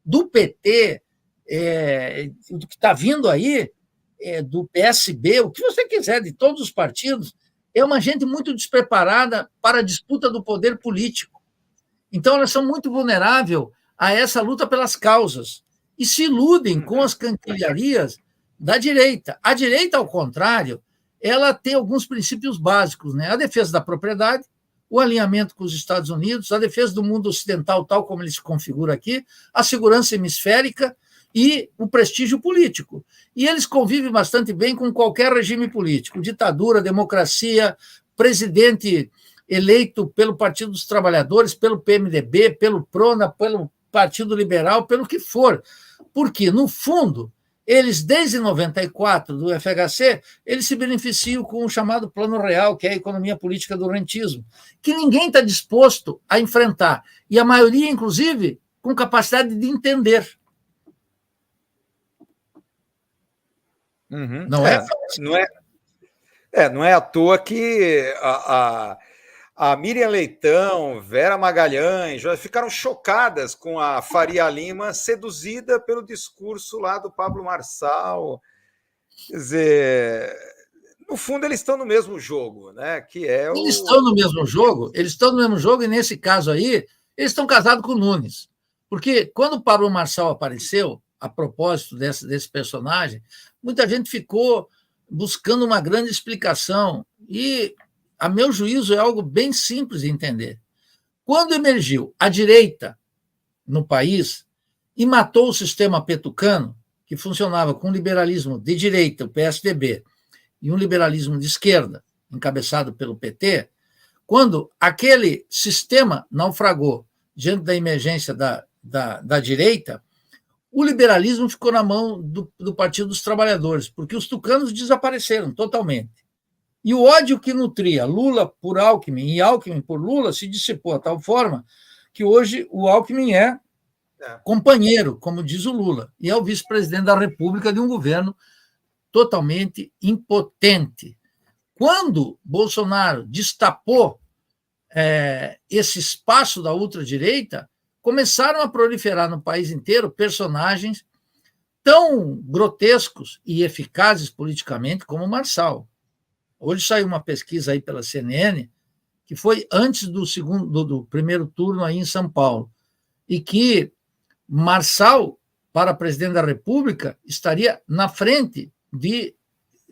do PT, do que está vindo aí, do PSB, o que você quiser, de todos os partidos, é uma gente muito despreparada para a disputa do poder político. Então, elas são muito vulneráveis a essa luta pelas causas e se iludem com as cantilharias da direita. A direita, ao contrário, ela tem alguns princípios básicos, né? A defesa da propriedade, o alinhamento com os Estados Unidos, a defesa do mundo ocidental, tal como ele se configura aqui, a segurança hemisférica e o prestígio político. E eles convivem bastante bem com qualquer regime político, ditadura, democracia, presidente eleito pelo Partido dos Trabalhadores, pelo PMDB, pelo PRONA, pelo Partido Liberal, pelo que for. Porque, no fundo, eles, desde 94, do FHC, eles se beneficiam com o chamado Plano Real, que é a economia política do rentismo, que ninguém está disposto a enfrentar, e a maioria, inclusive, com capacidade de entender. Uhum. Não é? Não é à toa que a Miriam Leitão, Vera Magalhães já ficaram chocadas com a Faria Lima seduzida pelo discurso lá do Pablo Marçal. Quer dizer, no fundo eles estão no mesmo jogo, né? Eles estão no mesmo jogo, e nesse caso aí, eles estão casados com o Nunes. Porque quando o Pablo Marçal apareceu, a propósito desse personagem, muita gente ficou buscando uma grande explicação. E, a meu juízo, é algo bem simples de entender. Quando emergiu a direita no país e matou o sistema petucano, que funcionava com um liberalismo de direita, o PSDB, e um liberalismo de esquerda, encabeçado pelo PT, quando aquele sistema naufragou diante da emergência da direita, o liberalismo ficou na mão do Partido dos Trabalhadores, porque os tucanos desapareceram totalmente. E o ódio que nutria Lula por Alckmin e Alckmin por Lula se dissipou de tal forma que hoje o Alckmin é companheiro, como diz o Lula, e é o vice-presidente da República de um governo totalmente impotente. Quando Bolsonaro destapou esse espaço da ultradireita, começaram a proliferar no país inteiro personagens tão grotescos e eficazes politicamente como Marçal. Hoje saiu uma pesquisa aí pela CNN, que foi antes do primeiro turno aí em São Paulo, e que Marçal, para presidente da República, estaria na frente de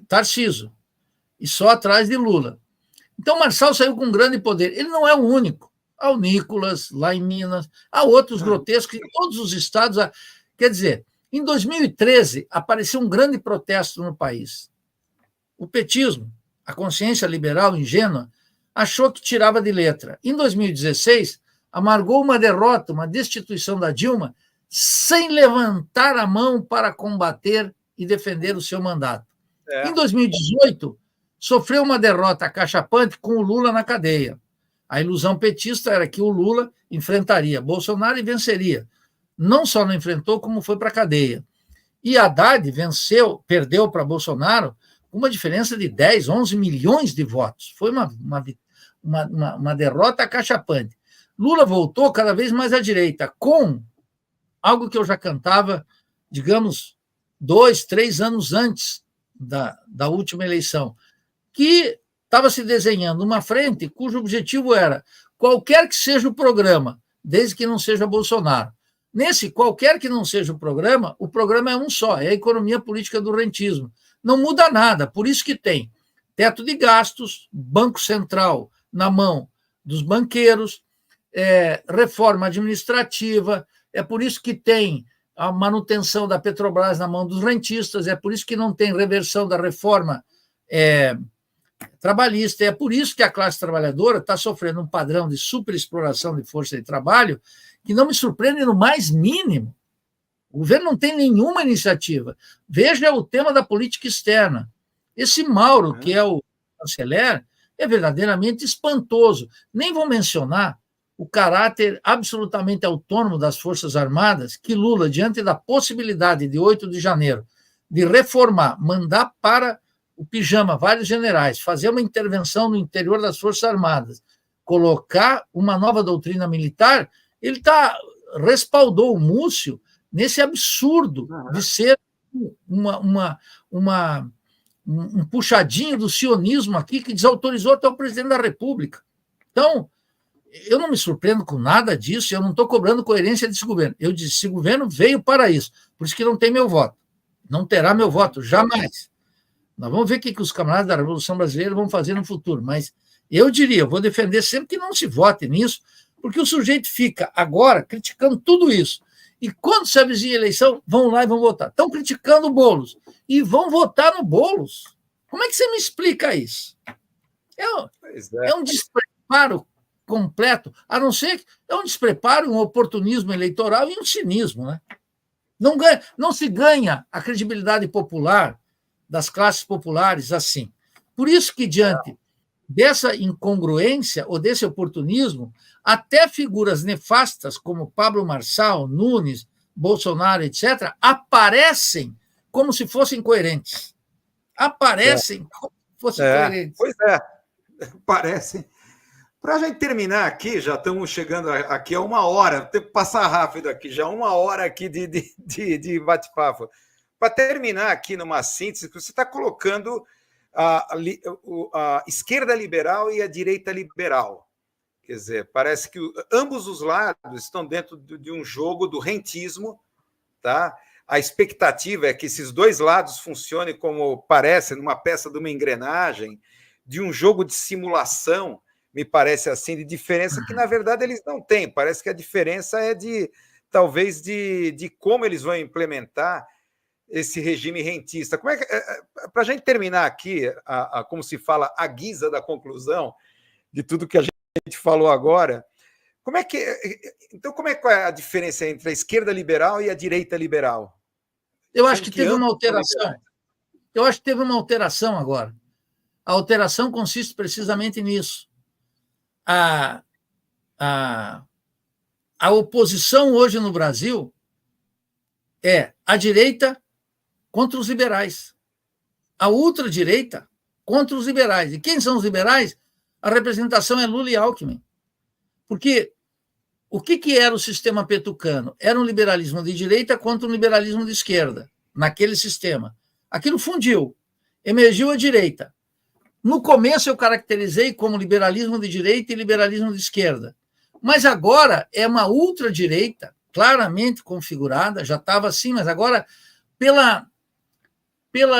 Tarcísio, e só atrás de Lula. Então, Marçal saiu com grande poder. Ele não é o único. Há o Nicolas, lá em Minas, há outros grotescos em todos os estados. Quer dizer, em 2013, apareceu um grande protesto no país. O petismo, a consciência liberal ingênua, achou que tirava de letra. Em 2016, amargou uma derrota, uma destituição da Dilma, sem levantar a mão para combater e defender o seu mandato. Em 2018, sofreu uma derrota acachapante com o Lula na cadeia. A ilusão petista era que o Lula enfrentaria Bolsonaro e venceria. Não só não enfrentou, como foi para a cadeia. E Haddad perdeu para Bolsonaro uma diferença de 10, 11 milhões de votos. Foi uma derrota acachapante. Lula voltou cada vez mais à direita, com algo que eu já cantava, digamos, 2, 3 anos antes da última eleição, que estava se desenhando uma frente cujo objetivo era qualquer que seja o programa, desde que não seja Bolsonaro. Nesse qualquer que não seja o programa é um só, é a economia política do rentismo. Não muda nada, por isso que tem teto de gastos, Banco Central na mão dos banqueiros, reforma administrativa, é por isso que tem a manutenção da Petrobras na mão dos rentistas, é por isso que não tem reversão da reforma trabalhista, é por isso que a classe trabalhadora está sofrendo um padrão de superexploração de força de trabalho que não me surpreende no mais mínimo. O governo não tem nenhuma iniciativa. Veja o tema da política externa. Esse Mauro, que é o chanceler, é verdadeiramente espantoso. Nem vou mencionar o caráter absolutamente autônomo das Forças Armadas, que Lula, diante da possibilidade de 8 de janeiro, de reformar, mandar para o pijama vários generais, fazer uma intervenção no interior das Forças Armadas, colocar uma nova doutrina militar, ele está respaldou o Múcio nesse absurdo de ser um puxadinho do sionismo aqui que desautorizou até o presidente da República. Então, eu não me surpreendo com nada disso, eu não estou cobrando coerência desse governo. Eu disse, esse governo veio para isso, por isso que não tem meu voto. Não terá meu voto, jamais. Nós vamos ver o que os camaradas da Revolução Brasileira vão fazer no futuro, mas eu diria, eu vou defender sempre que não se vote nisso, porque o sujeito fica agora criticando tudo isso. E quando se avizinha a eleição, vão lá e vão votar. Estão criticando o Boulos e vão votar no Boulos. Como é que você me explica isso? É um despreparo completo, a não ser que é um despreparo, um oportunismo eleitoral e um cinismo. Né? Não se ganha a credibilidade popular das classes populares assim. Por isso que, diante dessa incongruência ou desse oportunismo, até figuras nefastas como Pablo Marçal, Nunes, Bolsonaro, etc., aparecem como se fossem coerentes. Aparecem como se fossem coerentes. Pois é, parecem. Para a gente terminar aqui, já estamos chegando aqui a 1 hora, tem que passar rápido aqui, já 1 hora aqui de bate-papo. Para terminar aqui numa síntese, você está colocando a esquerda liberal e a direita liberal. Quer dizer, parece que ambos os lados estão dentro de um jogo do rentismo, tá? A expectativa é que esses dois lados funcionem como parece, numa peça de uma engrenagem, de um jogo de simulação, me parece assim, de diferença que, na verdade, eles não têm. Parece que a diferença é talvez de como eles vão implementar esse regime rentista. Como é que, para a gente terminar aqui, como se fala, a guisa da conclusão de tudo que a gente falou agora, como é que é a diferença entre a esquerda liberal e a direita liberal? Eu acho que teve uma alteração. Eu acho que teve uma alteração agora. A alteração consiste precisamente nisso. A oposição hoje no Brasil é a direita contra os liberais, a ultradireita contra os liberais. E quem são os liberais? A representação é Lula e Alckmin. Porque o que era o sistema petucano? Era um liberalismo de direita contra um liberalismo de esquerda, naquele sistema. Aquilo fundiu, emergiu a direita. No começo eu caracterizei como liberalismo de direita e liberalismo de esquerda. Mas agora é uma ultradireita, claramente configurada, já estava assim, mas agora,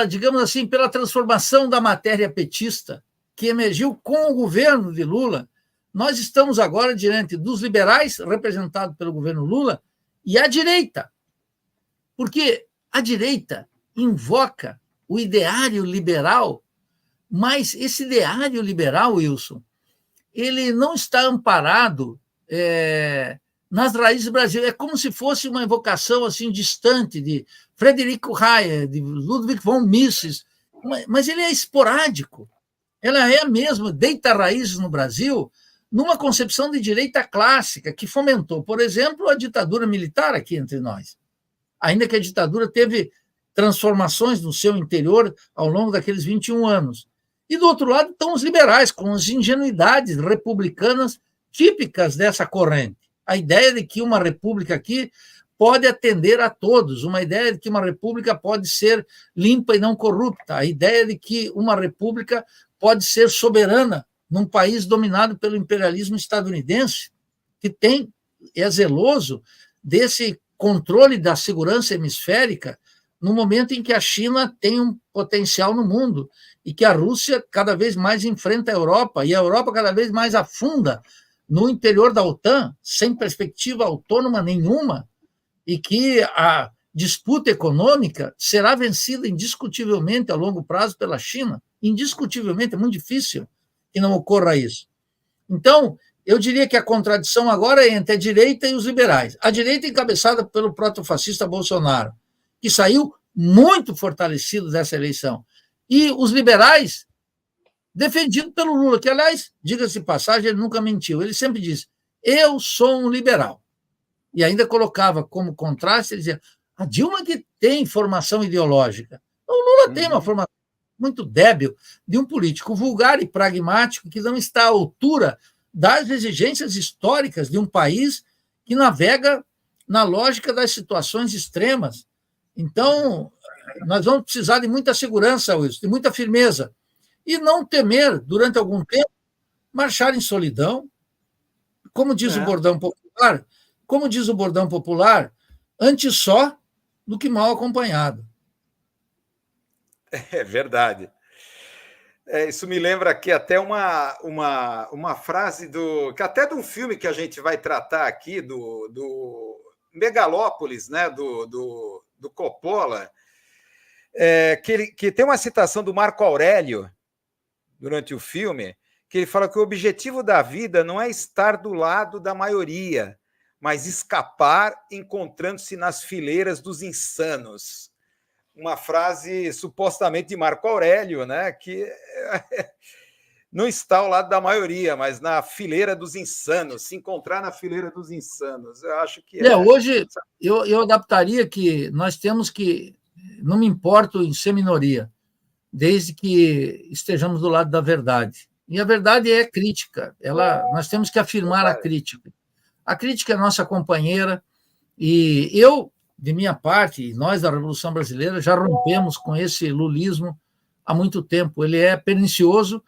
digamos assim, pela transformação da matéria petista, que emergiu com o governo de Lula, nós estamos agora diante dos liberais, representados pelo governo Lula, e a direita. Porque a direita invoca o ideário liberal, mas esse ideário liberal, Wilson, ele não está amparado nas raízes do Brasil. É como se fosse uma evocação assim distante de Frederico Hayek, de Ludwig von Mises, mas ele é esporádico. Ela é mesmo, deita raízes no Brasil numa concepção de direita clássica que fomentou, por exemplo, a ditadura militar aqui entre nós. Ainda que a ditadura teve transformações no seu interior ao longo daqueles 21 anos. E, do outro lado, estão os liberais, com as ingenuidades republicanas típicas dessa corrente. A ideia de que uma república aqui pode atender a todos, uma ideia de que uma república pode ser limpa e não corrupta, a ideia de que uma república pode ser soberana num país dominado pelo imperialismo estadunidense, que é zeloso desse controle da segurança hemisférica no momento em que a China tem um potencial no mundo e que a Rússia cada vez mais enfrenta a Europa e a Europa cada vez mais afunda no interior da OTAN, sem perspectiva autônoma nenhuma, e que a disputa econômica será vencida indiscutivelmente a longo prazo pela China. Indiscutivelmente, é muito difícil que não ocorra isso. Então, eu diria que a contradição agora é entre a direita e os liberais. A direita encabeçada pelo protofascista Bolsonaro, que saiu muito fortalecido dessa eleição, e os liberais defendidos pelo Lula, que, aliás, diga-se de passagem, ele nunca mentiu. Ele sempre disse, eu sou um liberal. E ainda colocava como contraste, ele dizia, a Dilma que tem formação ideológica. O Lula tem uma formação muito débil de um político vulgar e pragmático que não está à altura das exigências históricas de um país que navega na lógica das situações extremas. Então, nós vamos precisar de muita segurança, Wilson, de muita firmeza, e não temer, durante algum tempo, marchar em solidão. Como diz o bordão popular, antes só do que mal acompanhado. É verdade. Isso me lembra aqui até uma frase que até de um filme que a gente vai tratar aqui, do Megalópolis, né, do Coppola, que tem uma citação do Marco Aurélio durante o filme, que ele fala que o objetivo da vida não é estar do lado da maioria, mas escapar encontrando-se nas fileiras dos insanos. Uma frase supostamente de Marco Aurélio, né, que não está ao lado da maioria, mas na fileira dos insanos, se encontrar na fileira dos insanos. Eu acho que hoje eu adaptaria que nós temos que, não me importo em ser minoria, desde que estejamos do lado da verdade. E a verdade é crítica. Nós temos que afirmar a crítica. A crítica é nossa companheira, e eu, de minha parte, nós da Revolução Brasileira, já rompemos com esse lulismo há muito tempo. Ele é pernicioso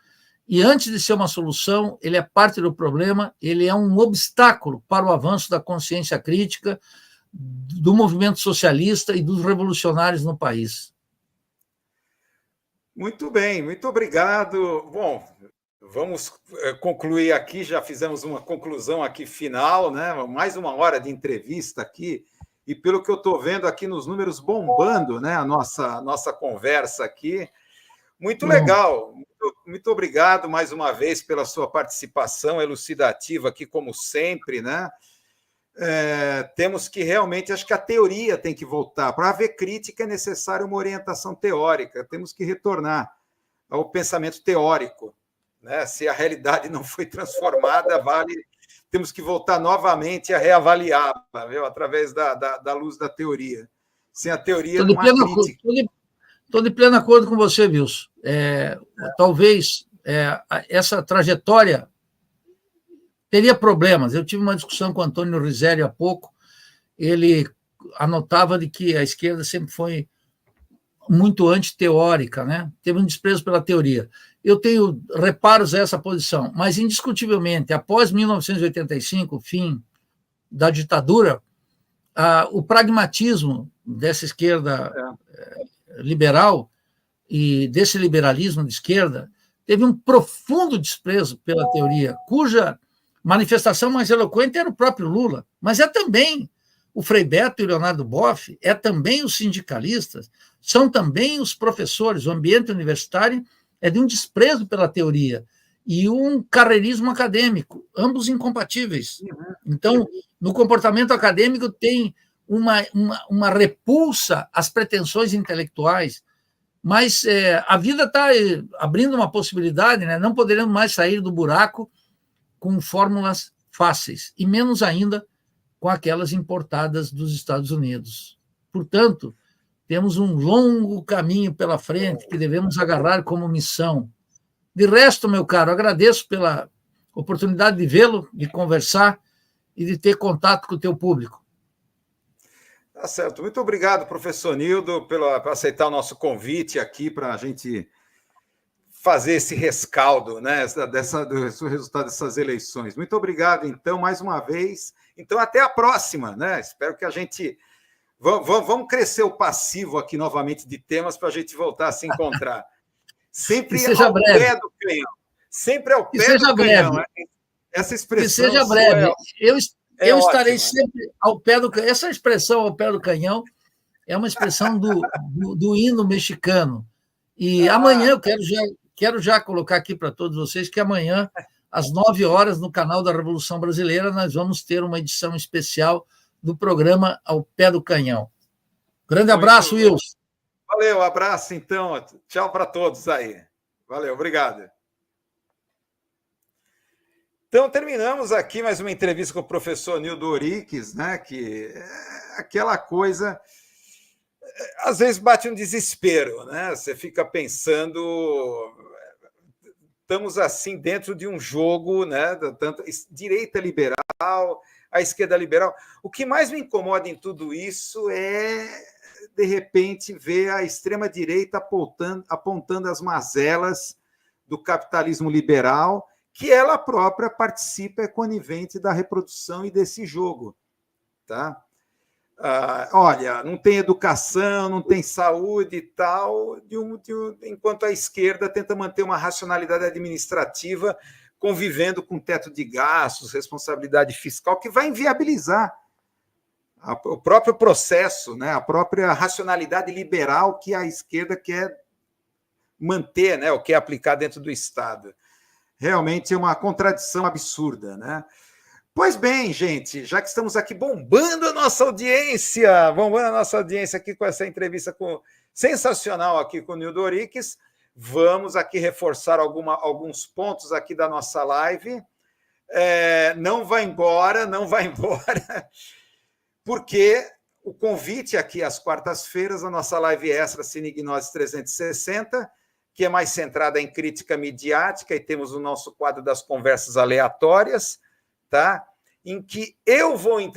e, antes de ser uma solução, ele é parte do problema, ele é um obstáculo para o avanço da consciência crítica, do movimento socialista e dos revolucionários no país. Muito bem, muito obrigado. Bom, vamos concluir aqui, já fizemos uma conclusão aqui final, né? Mais uma hora de entrevista aqui, e pelo que eu estou vendo aqui nos números bombando, né? A nossa conversa aqui. Muito legal, muito obrigado mais uma vez pela sua participação elucidativa aqui, como sempre, né? Temos que realmente, acho que a teoria tem que voltar. Para haver crítica é necessária uma orientação teórica, temos que retornar ao pensamento teórico, né? Se a realidade não foi transformada, temos que voltar novamente a reavaliá-la, viu? Através da luz da teoria. Sem a teoria não há crítica. Estou de pleno acordo com você, Wilson. Talvez essa trajetória teria problemas. Eu tive uma discussão com o Antônio Rizelli há pouco, ele anotava de que a esquerda sempre foi muito antiteórica, né? Teve um desprezo pela teoria. Eu tenho reparos a essa posição, mas, indiscutivelmente, após 1985, o fim da ditadura, o pragmatismo dessa esquerda liberal e desse liberalismo de esquerda teve um profundo desprezo pela teoria, cuja manifestação mais eloquente era o próprio Lula, mas é também o Frei Beto e o Leonardo Boff, é também os sindicalistas, são também os professores. O ambiente universitário é de um desprezo pela teoria e um carreirismo acadêmico, ambos incompatíveis. Então, no comportamento acadêmico tem uma repulsa às pretensões intelectuais, mas a vida está abrindo uma possibilidade, né? Não poderemos mais sair do buraco com fórmulas fáceis, e menos ainda com aquelas importadas dos Estados Unidos. Portanto, temos um longo caminho pela frente que devemos agarrar como missão. De resto, meu caro, agradeço pela oportunidade de vê-lo, de conversar e de ter contato com o teu público. Tá certo. Muito obrigado, professor Nildo, por aceitar o nosso convite aqui para a gente fazer esse rescaldo, né, do resultado dessas eleições. Muito obrigado, então, mais uma vez. Então, até a próxima, né? Espero que a gente... Vamos crescer o passivo aqui novamente de temas para a gente voltar a se encontrar. Sempre ao pé do canhão. Sempre ao pé do canhão. Né? Essa expressão... Que seja breve. Eu estarei sempre ao pé do canhão. Essa expressão ao pé do canhão é uma expressão do hino mexicano. E amanhã eu quero já colocar aqui para todos vocês que amanhã, às 9 horas, no canal da Revolução Brasileira, nós vamos ter uma edição especial do programa Ao Pé do Canhão. Grande abraço, Wilson. Valeu, abraço, então. Tchau para todos aí. Valeu, obrigado. Então, terminamos aqui mais uma entrevista com o professor Nildo Oriques, né? Que é aquela coisa... Às vezes bate um desespero, né? Você fica pensando... Estamos assim dentro de um jogo, né? Tanto direita liberal, a esquerda liberal. O que mais me incomoda em tudo isso é, de repente, ver a extrema-direita apontando as mazelas do capitalismo liberal, que ela própria participa, é conivente da reprodução e desse jogo. Tá? Olha, não tem educação, não tem saúde e tal, enquanto a esquerda tenta manter uma racionalidade administrativa, convivendo com teto de gastos, responsabilidade fiscal, que vai inviabilizar o próprio processo, né, a própria racionalidade liberal que a esquerda quer manter, né, o que é aplicar dentro do Estado. Realmente é uma contradição absurda, né? Pois bem, gente, já que estamos aqui bombando a nossa audiência aqui com essa entrevista sensacional aqui com o Nildo Oriques, vamos aqui reforçar alguns pontos aqui da nossa live. Não vai embora, porque o convite aqui às quartas-feiras, a nossa live extra Cine Gnose 360, que é mais centrada em crítica midiática, e temos o nosso quadro das conversas aleatórias, tá? Em que eu vou